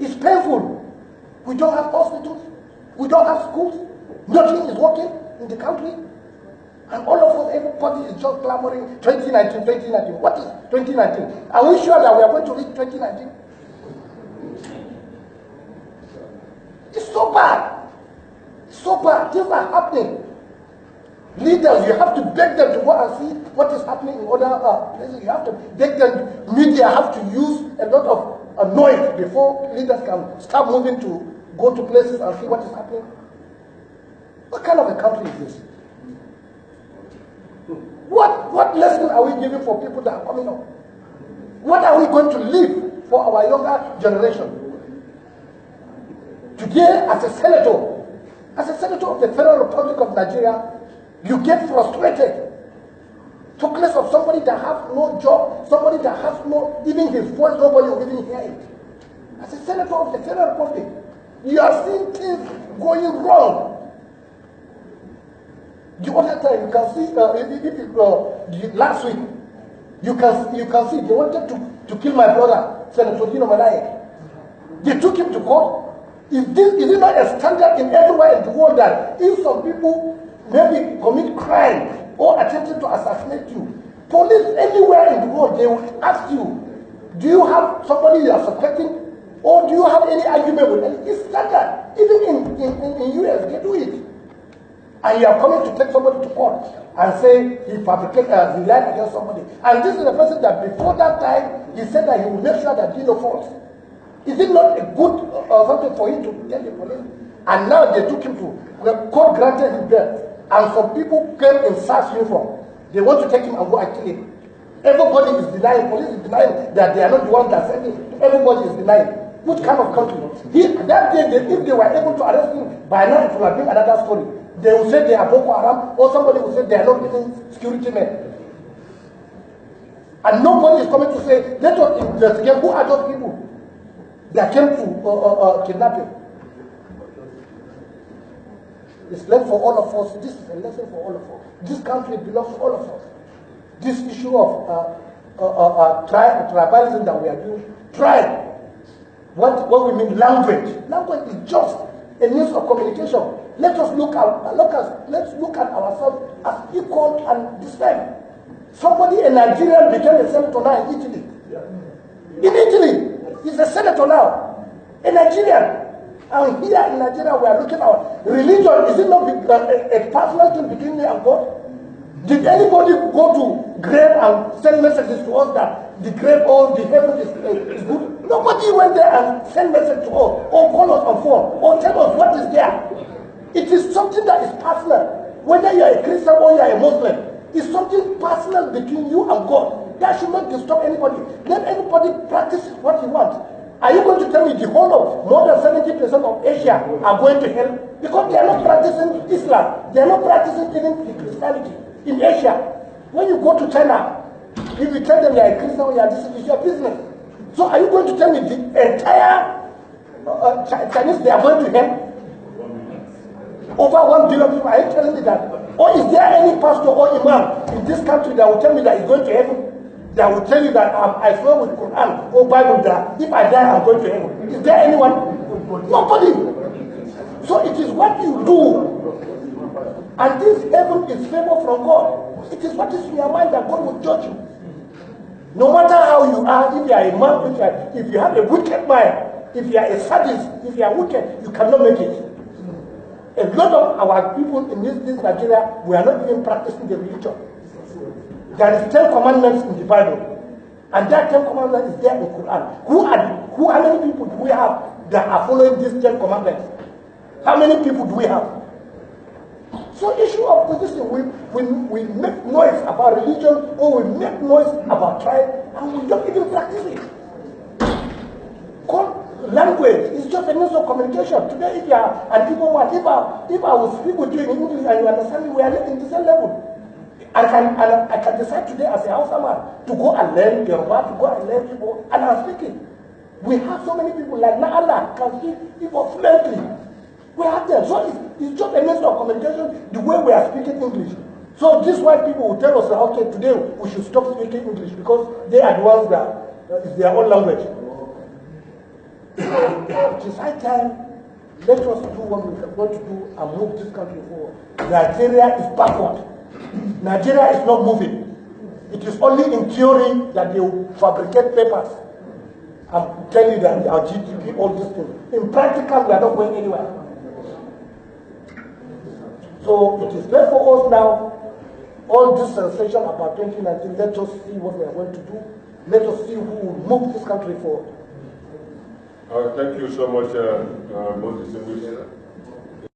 It's painful. We don't have hospitals. We don't have schools. Nothing is working in the country. And all of us, everybody is just clamoring 2019, 2019. What is 2019? Are we sure that we are going to reach 2019? It's so bad. It's so bad. Things are happening. Leaders, you have to beg them to go and see what is happening in other places. You have to beg them. Media have to use a lot of noise before leaders can start moving to go to places and see what is happening. What kind of a country is this? What lesson are we giving for people that are coming up? What are we going to leave for our younger generation? Today, as a senator of the Federal Republic of Nigeria, you get frustrated. Talk less of somebody that has no job, somebody that has no, even his voice, nobody will even hear it. As a senator of the Federal Republic, you are seeing things going wrong. The other time, you can see, last week, you can see they wanted to kill my brother, Senator Dino Malaye. They took him to court. Is it not a standard in everywhere in the world that if some people maybe commit crime or attempted to assassinate you, police anywhere in the world, they will ask you, do you have somebody you are suspecting? Or do you have any argument with them? It's standard. Even in US, they do it. And you are coming to take somebody to court and say he fabricated, he lied against somebody. And this is the person that before that time, he said that he will make sure that Dino falls. Is it not a good something for him to tell the police? And now they took him to, the court granted him bail. And some people came in SARS uniform. They want to take him and go and kill him. Everybody is denying, police is denying that they are not the ones that sent him. Everybody is denying. What kind of country? That day, if they were able to arrest him, by now it will have been another story. They will say they are Boko Haram, or somebody will say they are not even security men. And nobody is coming to say, let us investigate who are those people that came to kidnap him. It's left for all of us. This is a lesson for all of us. This country belongs to all of us. This issue of tribalism that we are doing, tribe. What we mean language. Language is just a means of communication. Let's look at ourselves as equal and the same. Somebody, a Nigerian, became a senator now in Italy. In Italy, he's a senator now. A Nigerian. And here in Nigeria, we are looking at religion. Is it not a personal thing between me and God? Did anybody go to grave and send messages to us that the grave or the heaven is good? Nobody went there and sent message to us, or call us on phone, or tell us what is there. It is something that is personal. Whether you are a Christian or you are a Muslim, it's something personal between you and God. That should not disturb anybody. Let anybody practice what he wants. Are you going to tell me the whole of more than 70% of Asia are going to hell? Because they are not practicing Islam. They are not practicing even Christianity in Asia. When you go to China, if you tell them you are a Christian or you are this, it's your business. So are you going to tell me the entire Chinese, they are going to hell? Over 1 billion people, are you telling me that? Or is there any pastor or imam in this country that will tell me that he's going to heaven? That will tell you that I swear with Quran or Bible that if I die, I'm going to heaven. Is there anyone? Nobody. So it is what you do. And this heaven is favor from God. It is what is in your mind that God will judge you. No matter how you are, if you are a man, if you have a wicked mind, if you are a sadist, if you are wicked, you cannot make it. A lot of our people in this Nigeria, we are not even practicing the religion. There is 10 commandments in the Bible. And that 10 commandments is there in the Quran. How many people do we have that are following these 10 commandments? How many people do we have? So issue of position, we make noise about religion or we make noise about tribe and we don't even practice it. Language is just a means of communication. Today, if you are an Igbo man, if I will speak with you in English and you understand me, we are in the same level. I can decide today as a Hausa man to go and learn Yoruba, to go and learn Igbo, and I'm speaking. We have so many people like Naala can speak Igbo fluently. We have them. So it's just a means of communication the way we are speaking English. So this is why people will tell us that, okay, today we should stop speaking English because they are the ones that it's their own language. It is high time. Let us do what we are going to do and move this country forward. Nigeria is backward. Nigeria is not moving. It is only in theory that they will fabricate papers and tell you that our GDP, all these things. In practical, we are not going anywhere. So it is left for us now, all this sensation about 2019, let us see what we are going to do. Let us see who will move this country forward. Thank you so much, most distinguished